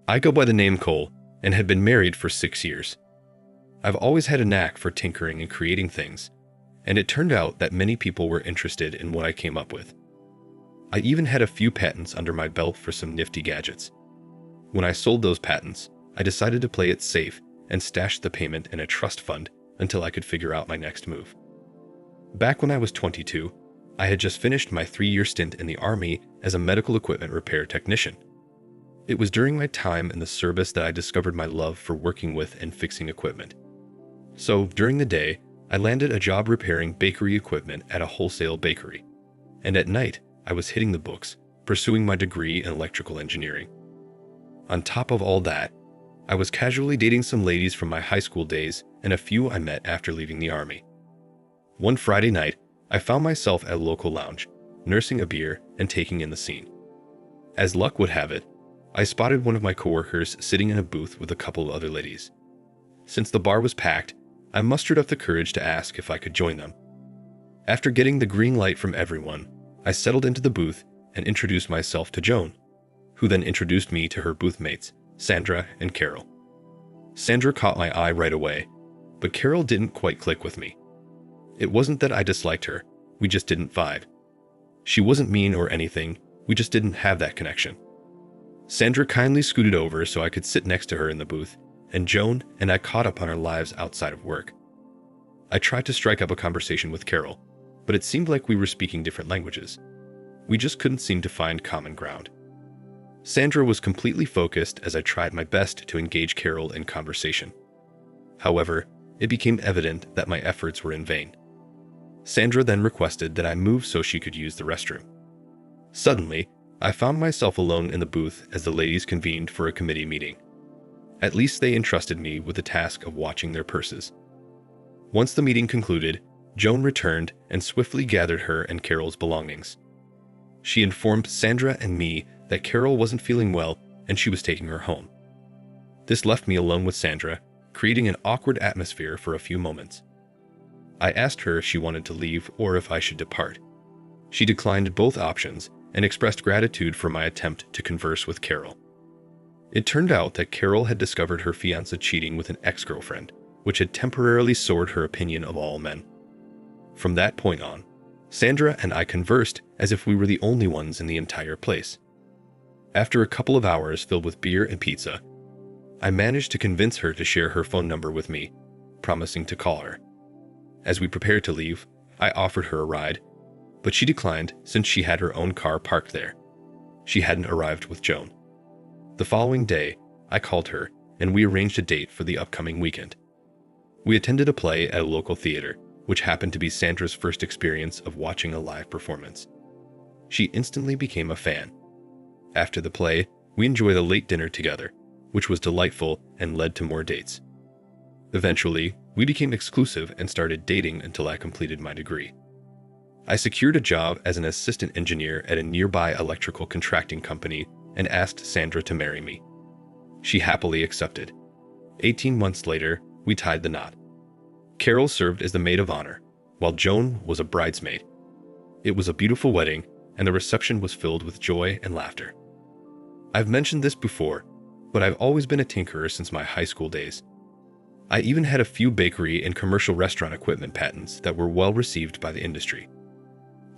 I go by the name Cole and had been married for 6 years. I've always had a knack for tinkering and creating things, and it turned out that many people were interested in what I came up with. I even had a few patents under my belt for some nifty gadgets. When I sold those patents, I decided to play it safe and stashed the payment in a trust fund until I could figure out my next move. Back when I was 22, I had just finished my 3-year stint in the Army as a medical equipment repair technician. It was during my time in the service that I discovered my love for working with and fixing equipment. So, during the day, I landed a job repairing bakery equipment at a wholesale bakery. And at night, I was hitting the books, pursuing my degree in electrical engineering. On top of all that, I was casually dating some ladies from my high school days and a few I met after leaving the Army. One Friday night, I found myself at a local lounge, nursing a beer and taking in the scene. As luck would have it, I spotted one of my coworkers sitting in a booth with a couple of other ladies. Since the bar was packed, I mustered up the courage to ask if I could join them. After getting the green light from everyone, I settled into the booth and introduced myself to Joan, who then introduced me to her booth mates, Sandra and Carol. Sandra caught my eye right away, but Carol didn't quite click with me. It wasn't that I disliked her, we just didn't vibe. She wasn't mean or anything, we just didn't have that connection. Sandra kindly scooted over so I could sit next to her in the booth, and Joan and I caught up on our lives outside of work. I tried to strike up a conversation with Carol, but it seemed like we were speaking different languages. We just couldn't seem to find common ground. Sandra was completely focused as I tried my best to engage Carol in conversation. However, it became evident that my efforts were in vain. Sandra then requested that I move so she could use the restroom. Suddenly, I found myself alone in the booth as the ladies convened for a committee meeting. At least they entrusted me with the task of watching their purses. Once the meeting concluded, Joan returned and swiftly gathered her and Carol's belongings. She informed Sandra and me that Carol wasn't feeling well and she was taking her home. This left me alone with Sandra, creating an awkward atmosphere for a few moments. I asked her if she wanted to leave or if I should depart. She declined both options and expressed gratitude for my attempt to converse with Carol. It turned out that Carol had discovered her fiancé cheating with an ex-girlfriend, which had temporarily soured her opinion of all men. From that point on, Sandra and I conversed as if we were the only ones in the entire place. After a couple of hours filled with beer and pizza, I managed to convince her to share her phone number with me, promising to call her. As we prepared to leave, I offered her a ride, but she declined since she had her own car parked there. She hadn't arrived with Joan. The following day, I called her and we arranged a date for the upcoming weekend. We attended a play at a local theater, which happened to be Sandra's first experience of watching a live performance. She instantly became a fan. After the play, we enjoyed a late dinner together, which was delightful and led to more dates. Eventually, we became exclusive and started dating until I completed my degree. I secured a job as an assistant engineer at a nearby electrical contracting company and asked Sandra to marry me. She happily accepted. 18 months later, we tied the knot. Carol served as the maid of honor, while Joan was a bridesmaid. It was a beautiful wedding, and the reception was filled with joy and laughter. I've mentioned this before, but I've always been a tinkerer since my high school days. I even had a few bakery and commercial restaurant equipment patents that were well received by the industry.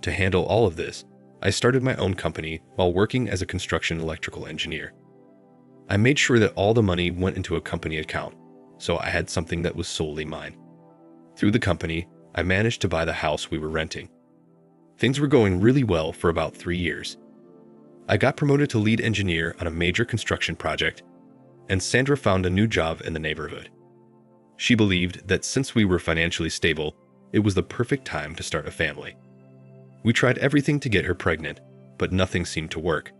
To handle all of this, I started my own company while working as a construction electrical engineer. I made sure that all the money went into a company account, so I had something that was solely mine. Through the company, I managed to buy the house we were renting. Things were going really well for about 3 years. I got promoted to lead engineer on a major construction project, and Sandra found a new job in the neighborhood. She believed that since we were financially stable, it was the perfect time to start a family. We tried everything to get her pregnant, but nothing seemed to work.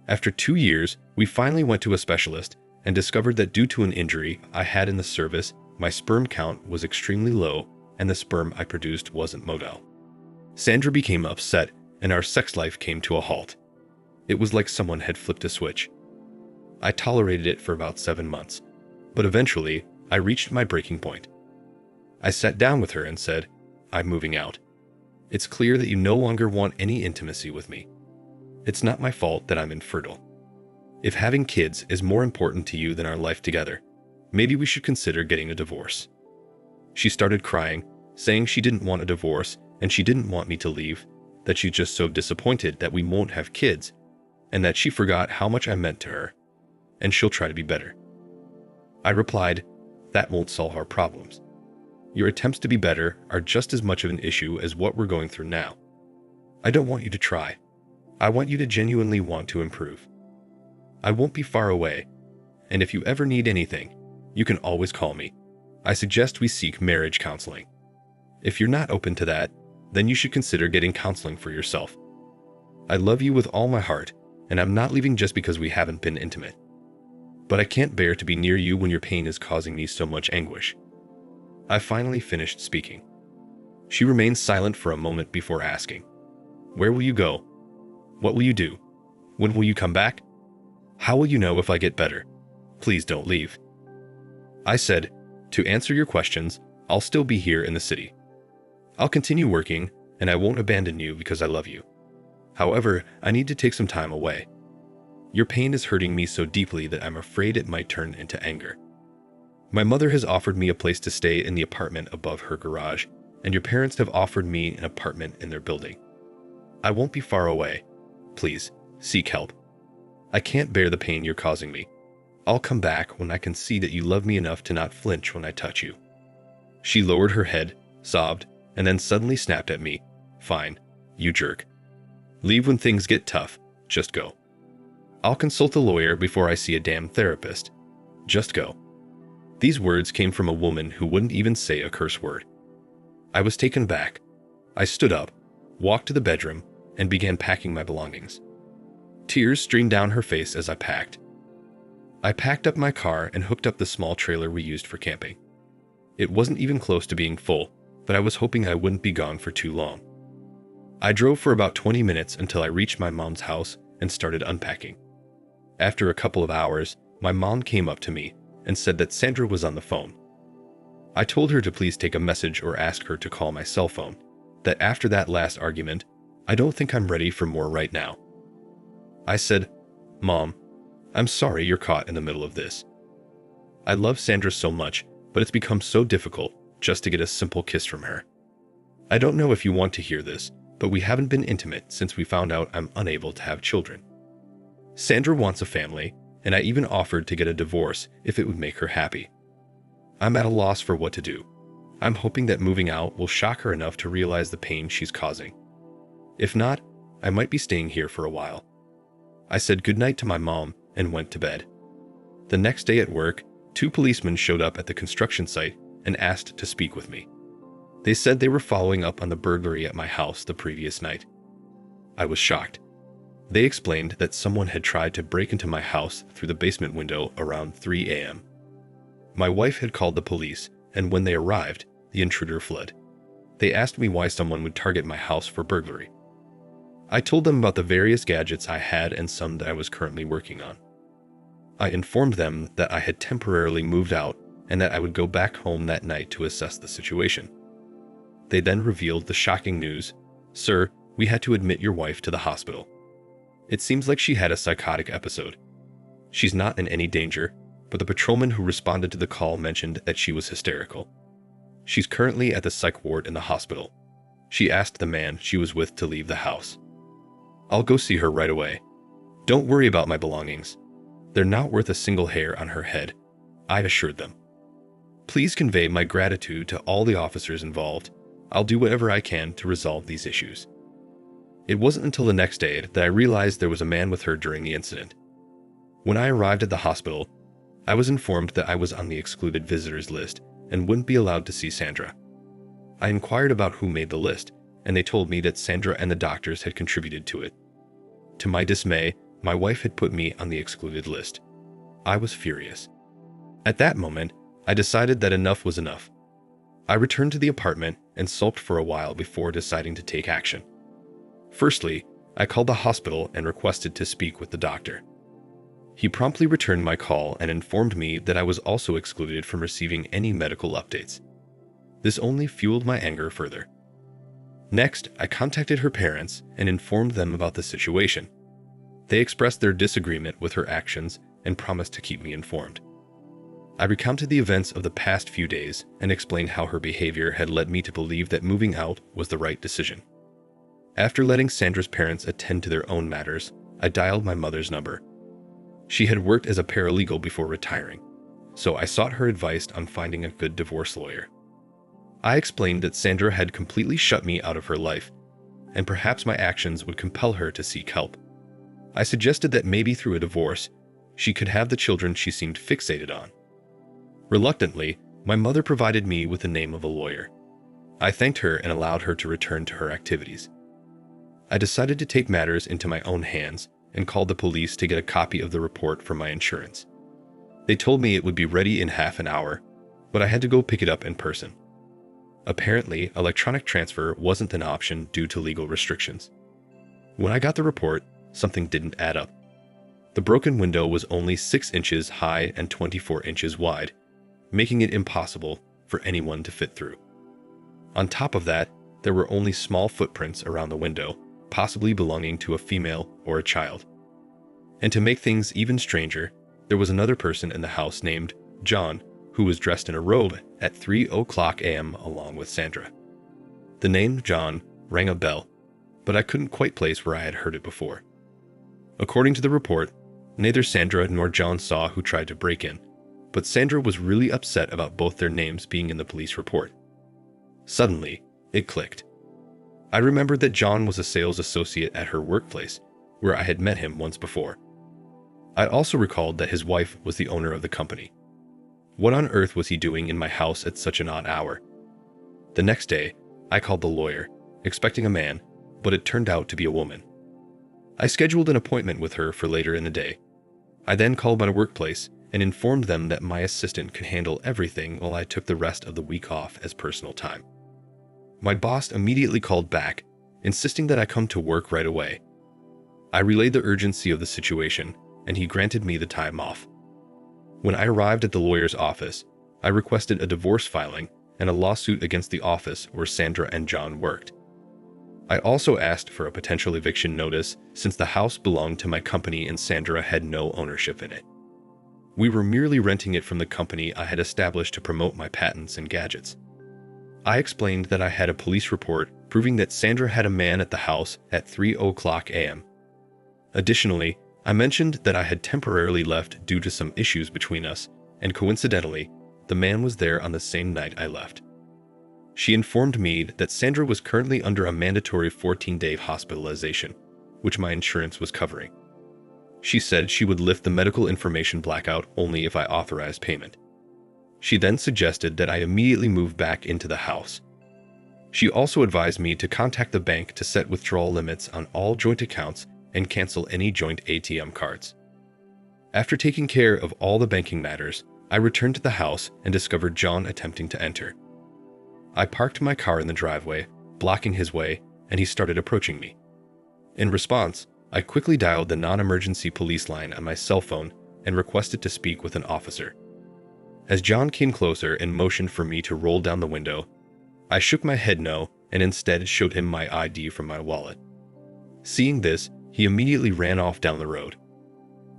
After 2 years, we finally went to a specialist and discovered that due to an injury I had in the service, my sperm count was extremely low and the sperm I produced wasn't motile. Sandra became upset and our sex life came to a halt. It was like someone had flipped a switch. I tolerated it for about 7 months, but eventually I reached my breaking point. I sat down with her and said, "I'm moving out. It's clear that you no longer want any intimacy with me. It's not my fault that I'm infertile. If having kids is more important to you than our life together, maybe we should consider getting a divorce." She started crying, saying she didn't want a divorce and she didn't want me to leave, that she's just so disappointed that we won't have kids, and that she forgot how much I meant to her, and she'll try to be better. I replied, "That won't solve our problems. Your attempts to be better are just as much of an issue as what we're going through now. I don't want you to try. I want you to genuinely want to improve. I won't be far away, and if you ever need anything, you can always call me. I suggest we seek marriage counseling. If you're not open to that, then you should consider getting counseling for yourself. I love you with all my heart, and I'm not leaving just because we haven't been intimate. But I can't bear to be near you when your pain is causing me so much anguish." I finally finished speaking. She remained silent for a moment before asking, "Where will you go? What will you do? When will you come back? How will you know if I get better? Please don't leave." I said, "To answer your questions, I'll still be here in the city. I'll continue working, and I won't abandon you because I love you. However, I need to take some time away. Your pain is hurting me so deeply that I'm afraid it might turn into anger. My mother has offered me a place to stay in the apartment above her garage, and your parents have offered me an apartment in their building. I won't be far away. Please, seek help. I can't bear the pain you're causing me. I'll come back when I can see that you love me enough to not flinch when I touch you." She lowered her head, sobbed, and then suddenly snapped at me, "Fine, you jerk. Leave when things get tough. Just go. I'll consult a lawyer before I see a damn therapist. Just go." These words came from a woman who wouldn't even say a curse word. I was taken back. I stood up, walked to the bedroom, and began packing my belongings. Tears streamed down her face as I packed. I packed up my car and hooked up the small trailer we used for camping. It wasn't even close to being full, but I was hoping I wouldn't be gone for too long. I drove for about 20 minutes until I reached my mom's house and started unpacking. After a couple of hours, my mom came up to me and said that Sandra was on the phone. I told her to please take a message or ask her to call my cell phone, that after that last argument, I don't think I'm ready for more right now. I said, "Mom, I'm sorry you're caught in the middle of this. I love Sandra so much, but it's become so difficult just to get a simple kiss from her. I don't know if you want to hear this, but we haven't been intimate since we found out I'm unable to have children. Sandra wants a family, and I even offered to get a divorce if it would make her happy. I'm at a loss for what to do. I'm hoping that moving out will shock her enough to realize the pain she's causing. If not, I might be staying here for a while." I said goodnight to my mom and went to bed. The next day at work, 2 policemen showed up at the construction site and asked to speak with me. They said they were following up on the burglary at my house the previous night. I was shocked. They explained that someone had tried to break into my house through the basement window around 3 a.m. My wife had called the police, and when they arrived, the intruder fled. They asked me why someone would target my house for burglary. I told them about the various gadgets I had and some that I was currently working on. I informed them that I had temporarily moved out and that I would go back home that night to assess the situation. They then revealed the shocking news, "Sir, we had to admit your wife to the hospital. It seems like she had a psychotic episode. She's not in any danger, but the patrolman who responded to the call mentioned that she was hysterical. She's currently at the psych ward in the hospital. She asked the man she was with to leave the house. I'll go see her right away. Don't worry about my belongings. They're not worth a single hair on her head," I assured them. "Please convey my gratitude to all the officers involved. I'll do whatever I can to resolve these issues." It wasn't until the next day that I realized there was a man with her during the incident. When I arrived at the hospital, I was informed that I was on the excluded visitors list and wouldn't be allowed to see Sandra. I inquired about who made the list, and they told me that Sandra and the doctors had contributed to it. To my dismay, my wife had put me on the excluded list. I was furious. At that moment, I decided that enough was enough. I returned to the apartment and sulked for a while before deciding to take action. Firstly, I called the hospital and requested to speak with the doctor. He promptly returned my call and informed me that I was also excluded from receiving any medical updates. This only fueled my anger further. Next, I contacted her parents and informed them about the situation. They expressed their disagreement with her actions and promised to keep me informed. I recounted the events of the past few days and explained how her behavior had led me to believe that moving out was the right decision. After letting Sandra's parents attend to their own matters, I dialed my mother's number. She had worked as a paralegal before retiring, so I sought her advice on finding a good divorce lawyer. I explained that Sandra had completely shut me out of her life, and perhaps my actions would compel her to seek help. I suggested that maybe through a divorce, she could have the children she seemed fixated on. Reluctantly, my mother provided me with the name of a lawyer. I thanked her and allowed her to return to her activities. I decided to take matters into my own hands and called the police to get a copy of the report from my insurance. They told me it would be ready in half an hour, but I had to go pick it up in person. Apparently, electronic transfer wasn't an option due to legal restrictions. When I got the report, something didn't add up. The broken window was only 6 inches high and 24 inches wide, making it impossible for anyone to fit through. On top of that, there were only small footprints around the window, possibly belonging to a female or a child. And to make things even stranger, there was another person in the house named John, who was dressed in a robe at 3:00 a.m. along with Sandra. The name John rang a bell, but I couldn't quite place where I had heard it before. According to the report, neither Sandra nor John saw who tried to break in, but Sandra was really upset about both their names being in the police report. Suddenly, it clicked. I remembered that John was a sales associate at her workplace, where I had met him once before. I also recalled that his wife was the owner of the company. What on earth was he doing in my house at such an odd hour? The next day, I called the lawyer, expecting a man, but it turned out to be a woman. I scheduled an appointment with her for later in the day. I then called my workplace and informed them that my assistant could handle everything while I took the rest of the week off as personal time. My boss immediately called back, insisting that I come to work right away. I relayed the urgency of the situation, and he granted me the time off. When I arrived at the lawyer's office, I requested a divorce filing and a lawsuit against the office where Sandra and John worked. I also asked for a potential eviction notice since the house belonged to my company and Sandra had no ownership in it. We were merely renting it from the company I had established to promote my patents and gadgets. I explained that I had a police report proving that Sandra had a man at the house at 3:00 a.m. Additionally, I mentioned that I had temporarily left due to some issues between us, and coincidentally, the man was there on the same night I left. She informed me that Sandra was currently under a mandatory 14-day hospitalization, which my insurance was covering. She said she would lift the medical information blackout only if I authorized payment. She then suggested that I immediately move back into the house. She also advised me to contact the bank to set withdrawal limits on all joint accounts and cancel any joint ATM cards. After taking care of all the banking matters, I returned to the house and discovered John attempting to enter. I parked my car in the driveway, blocking his way, and he started approaching me. In response, I quickly dialed the non-emergency police line on my cell phone and requested to speak with an officer. As John came closer and motioned for me to roll down the window, I shook my head no and instead showed him my ID from my wallet. Seeing this, he immediately ran off down the road.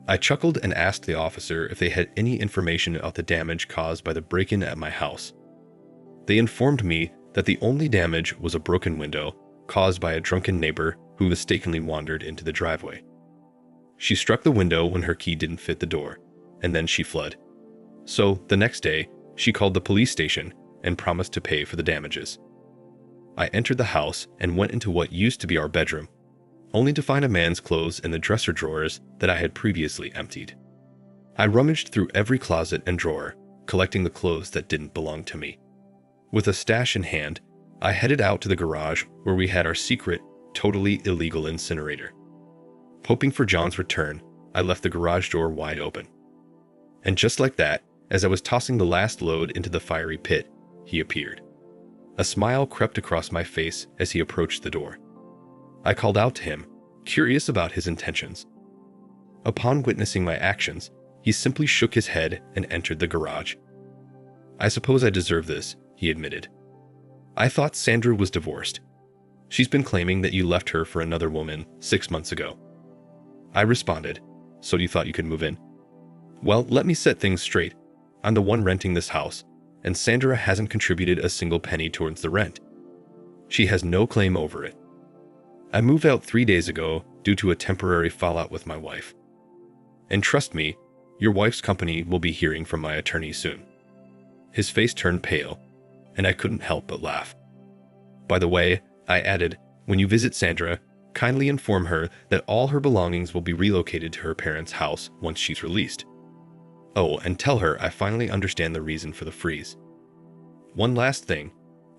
I chuckled and asked the officer if they had any information about the damage caused by the break-in at my house. They informed me that the only damage was a broken window caused by a drunken neighbor who mistakenly wandered into the driveway. She struck the window when her key didn't fit the door, and then she fled. So, the next day, she called the police station and promised to pay for the damages. I entered the house and went into what used to be our bedroom, only to find a man's clothes in the dresser drawers that I had previously emptied. I rummaged through every closet and drawer, collecting the clothes that didn't belong to me. With a stash in hand, I headed out to the garage where we had our secret, totally illegal incinerator. Hoping for John's return, I left the garage door wide open. And just like that, as I was tossing the last load into the fiery pit, he appeared. A smile crept across my face as he approached the door. I called out to him, curious about his intentions. Upon witnessing my actions, he simply shook his head and entered the garage. "I suppose I deserve this," he admitted. "I thought Sandra was divorced. She's been claiming that you left her for another woman 6 months ago." I responded, "So you thought you could move in?" "Well, let me set things straight. I'm the one renting this house, and Sandra hasn't contributed a single penny towards the rent. She has no claim over it. I moved out 3 days ago due to a temporary fallout with my wife. And trust me, your wife's company will be hearing from my attorney soon." His face turned pale, and I couldn't help but laugh. "By the way," I added, "when you visit Sandra, kindly inform her that all her belongings will be relocated to her parents' house once she's released. Oh, and tell her I finally understand the reason for the freeze." "One last thing,"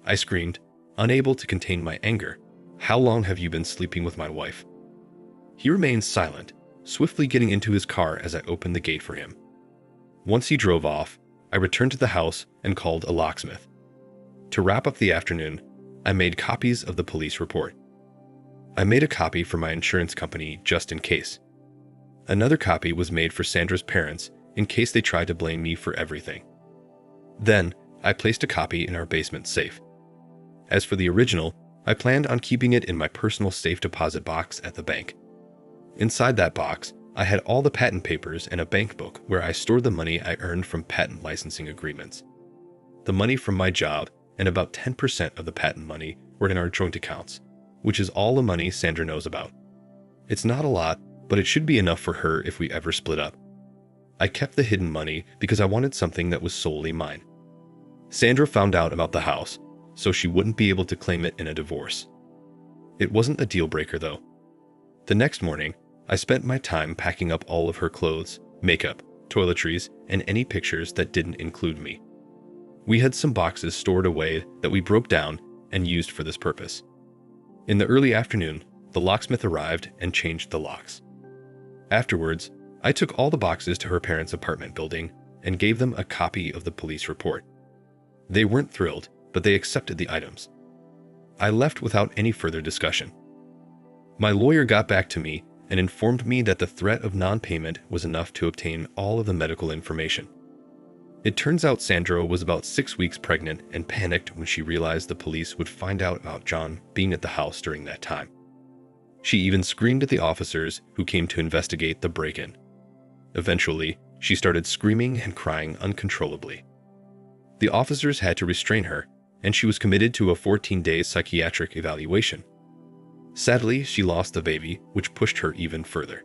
I screamed, unable to contain my anger. "How long have you been sleeping with my wife?" He remained silent, swiftly getting into his car as I opened the gate for him. Once he drove off, I returned to the house and called a locksmith. To wrap up the afternoon, I made copies of the police report. I made a copy for my insurance company just in case. Another copy was made for Sandra's parents in case they tried to blame me for everything. Then, I placed a copy in our basement safe. As for the original, I planned on keeping it in my personal safe deposit box at the bank. Inside that box, I had all the patent papers and a bank book where I stored the money I earned from patent licensing agreements. The money from my job and about 10% of the patent money were in our joint accounts, which is all the money Sandra knows about. It's not a lot, but it should be enough for her if we ever split up. I kept the hidden money because I wanted something that was solely mine. Sandra found out about the house, so she wouldn't be able to claim it in a divorce. It wasn't a deal breaker though. The next morning, I spent my time packing up all of her clothes, makeup, toiletries, and any pictures that didn't include me. We had some boxes stored away that we broke down and used for this purpose. In the early afternoon, the locksmith arrived and changed the locks. Afterwards, I took all the boxes to her parents' apartment building and gave them a copy of the police report. They weren't thrilled, but they accepted the items. I left without any further discussion. My lawyer got back to me and informed me that the threat of non-payment was enough to obtain all of the medical information. It turns out Sandra was about 6 weeks pregnant and panicked when she realized the police would find out about John being at the house during that time. She even screamed at the officers who came to investigate the break-in. Eventually, she started screaming and crying uncontrollably. The officers had to restrain her, and she was committed to a 14-day psychiatric evaluation. Sadly, she lost the baby, which pushed her even further.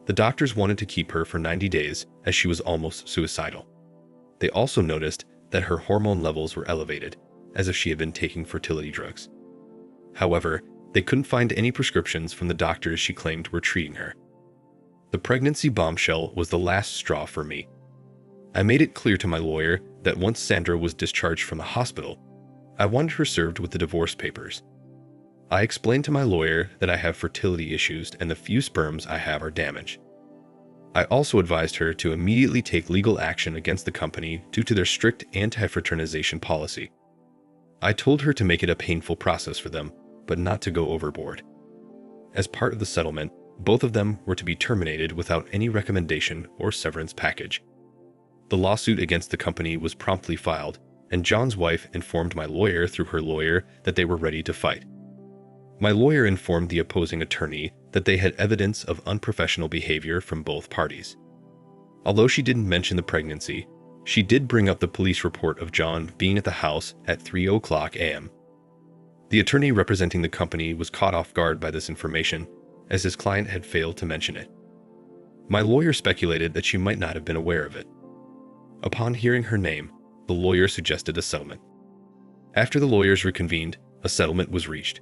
The doctors wanted to keep her for 90 days as she was almost suicidal. They also noticed that her hormone levels were elevated, as if she had been taking fertility drugs. However, they couldn't find any prescriptions from the doctors she claimed were treating her. The pregnancy bombshell was the last straw for me. I made it clear to my lawyer that once Sandra was discharged from the hospital, I wanted her served with the divorce papers. I explained to my lawyer that I have fertility issues and the few sperms I have are damaged. I also advised her to immediately take legal action against the company due to their strict anti-fraternization policy. I told her to make it a painful process for them, but not to go overboard. As part of the settlement, both of them were to be terminated without any recommendation or severance package. The lawsuit against the company was promptly filed, and John's wife informed my lawyer through her lawyer that they were ready to fight. My lawyer informed the opposing attorney that they had evidence of unprofessional behavior from both parties. Although she didn't mention the pregnancy, she did bring up the police report of John being at the house at 3:00 a.m. The attorney representing the company was caught off guard by this information, as his client had failed to mention it. My lawyer speculated that she might not have been aware of it. Upon hearing her name, the lawyer suggested a settlement. After the lawyers reconvened, a settlement was reached.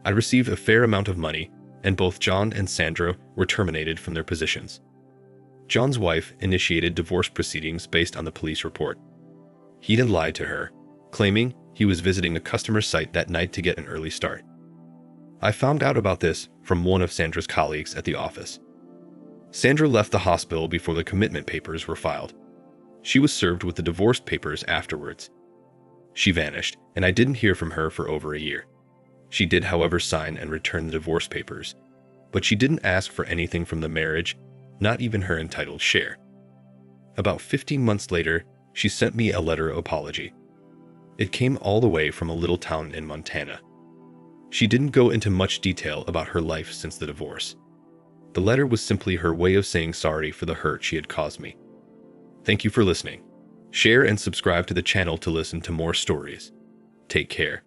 I received a fair amount of money, and both John and Sandra were terminated from their positions. John's wife initiated divorce proceedings based on the police report. He had lied to her, claiming he was visiting a customer site that night to get an early start. I found out about this from one of Sandra's colleagues at the office. Sandra left the hospital before the commitment papers were filed. She was served with the divorce papers afterwards. She vanished, and I didn't hear from her for over a year. She did, however, sign and return the divorce papers, but she didn't ask for anything from the marriage, not even her entitled share. About 15 months later, she sent me a letter of apology. It came all the way from a little town in Montana. She didn't go into much detail about her life since the divorce. The letter was simply her way of saying sorry for the hurt she had caused me. Thank you for listening. Share and subscribe to the channel to listen to more stories. Take care.